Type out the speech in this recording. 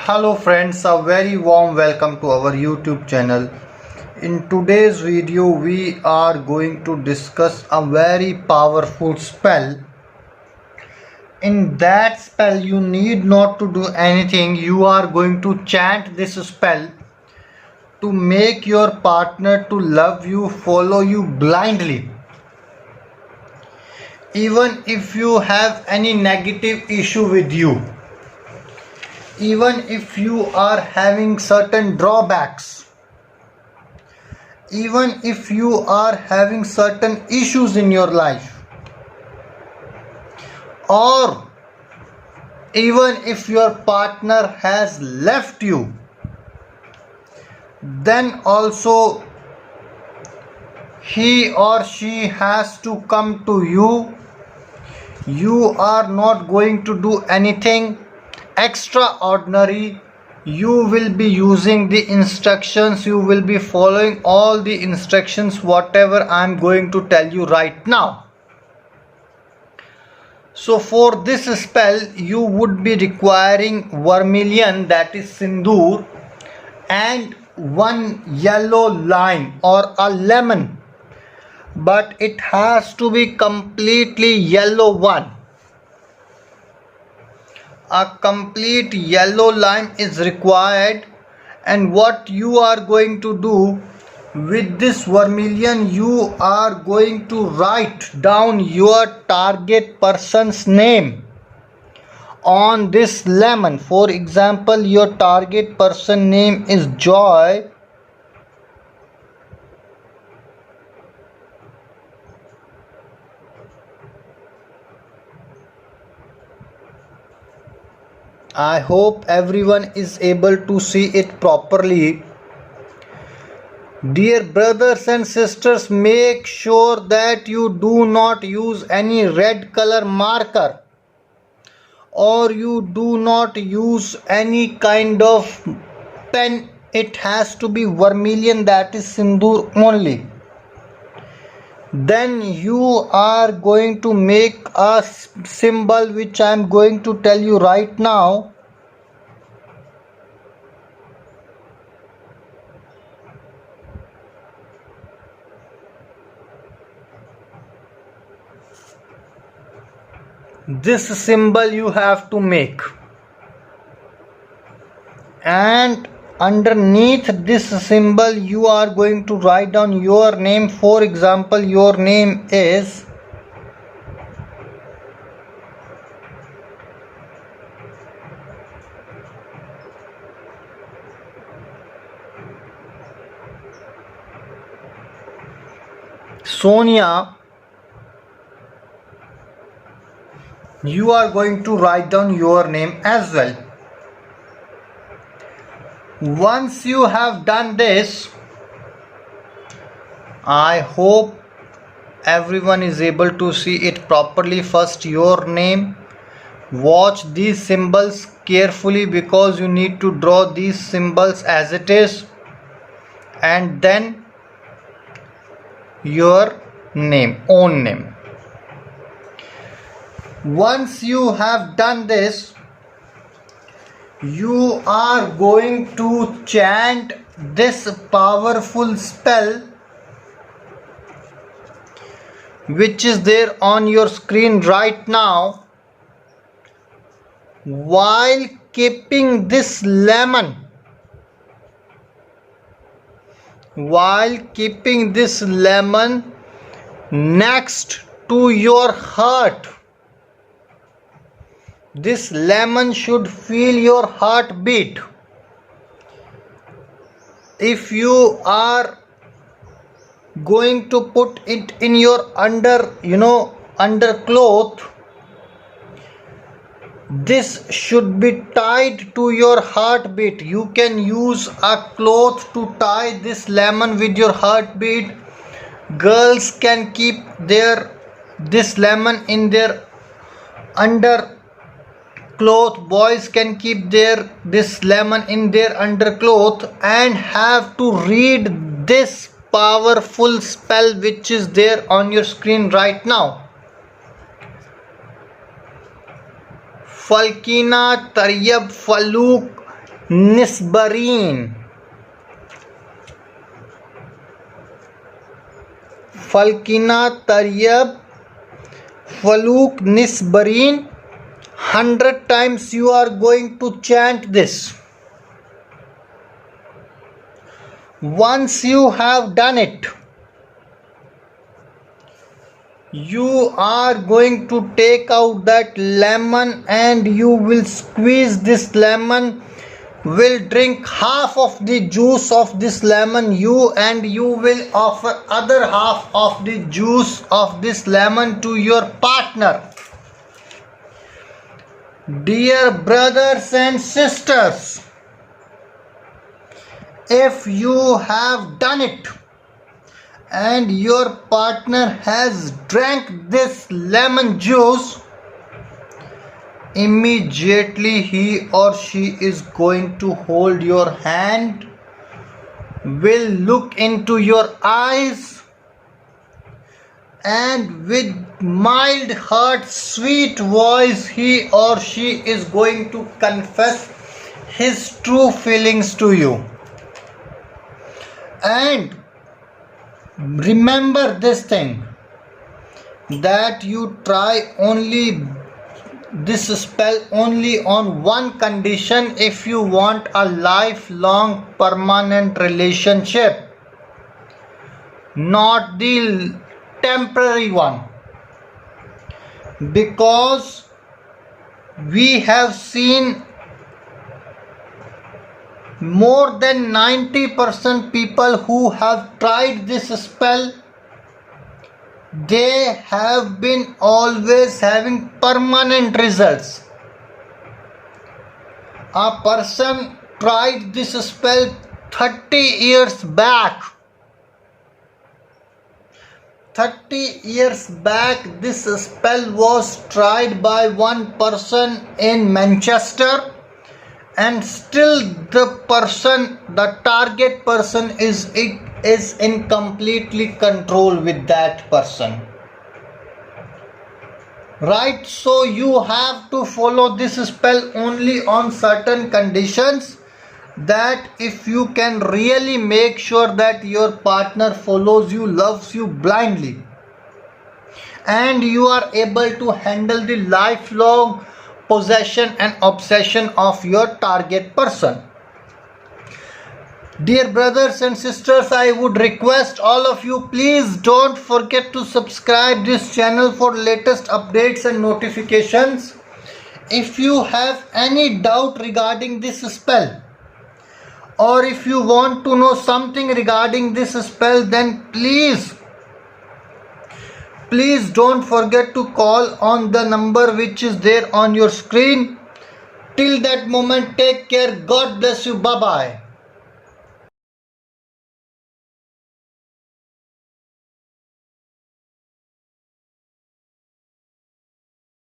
Hello friends, a very warm welcome to our YouTube channel. In today's video we are going to discuss a very powerful spell. In that spell you need not to do anything. You are going to chant this spell to make your partner to love you, follow you blindly. Even if you have any negative issue with you, even if you are having certain drawbacks, even if you are having certain issues in your life, or even if your partner has left you, then also he or she has to come to you. You are not going to do anything extraordinary. You will be using the instructions, you will be following all the instructions whatever I am going to tell you right now. So for this spell you would be requiring vermilion, that is sindoor, and one yellow lime or a lemon, but it has to be completely yellow one. A complete yellow lime is required. And what you are going to do with this vermilion, you are going to write down your target person's name on this lemon. For example, your target person name is Joy. I hope everyone is able to see it properly. Dear brothers and sisters, make sure that you do not use any red color marker, or you do not use any kind of pen. It has to be vermilion, that is sindoor only. Then you are going to make a symbol which I am going to tell you right now. This symbol you have to make, and underneath this symbol you are going to write down your name. For example, your name is Sonia. You are going to write down your name as well. Once you have done this, I hope everyone is able to see it properly. First your name. Watch these symbols carefully because you need to draw these symbols as it is, and then your name, own name. Once you have done this, you are going to chant this powerful spell which is there on your screen right now, while keeping this lemon next to your heart. This lemon should feel your heartbeat. If you are going to put it in your undercloth, this should be tied to your heartbeat. You can use a cloth to tie this lemon with your heartbeat. Girls can keep this lemon in their undercloth. Boys can keep this lemon in their undercloth and have to read this powerful spell which is there on your screen right now. Falkina Taryab Faluk Nisbarin, Falkina Taryab, Faluk Nisbarin. 100 times you are going to chant this. Once you have done it, you are going to take out that lemon and you will squeeze this lemon, will drink half of the juice of this lemon, and you will offer other half of the juice of this lemon to your partner. Dear brothers and sisters, if you have done it and your partner has drank this lemon juice, immediately he or she is going to hold your hand, will look into your eyes, and with mild heart, sweet voice, he or she is going to confess his true feelings to you. And remember this thing, that you try only this spell only on one condition: if you want a lifelong permanent relationship, not the temporary one. Because we have seen more than 90% people who have tried this spell, they have been always having permanent results. A person tried this spell 30 years back. 30 years back, this spell was tried by one person in Manchester, and still the target person is in completely control with that person. Right? So you have to follow this spell only on certain conditions, that if you can really make sure that your partner follows you, loves you blindly, and you are able to handle the lifelong possession and obsession of your target person. Dear brothers and sisters, I would request all of you, please don't forget to subscribe this channel for latest updates and notifications. If you have any doubt regarding this spell, or if you want to know something regarding this spell, then please don't forget to call on the number which is there on your screen. Till that moment, take care. God bless you. Bye bye.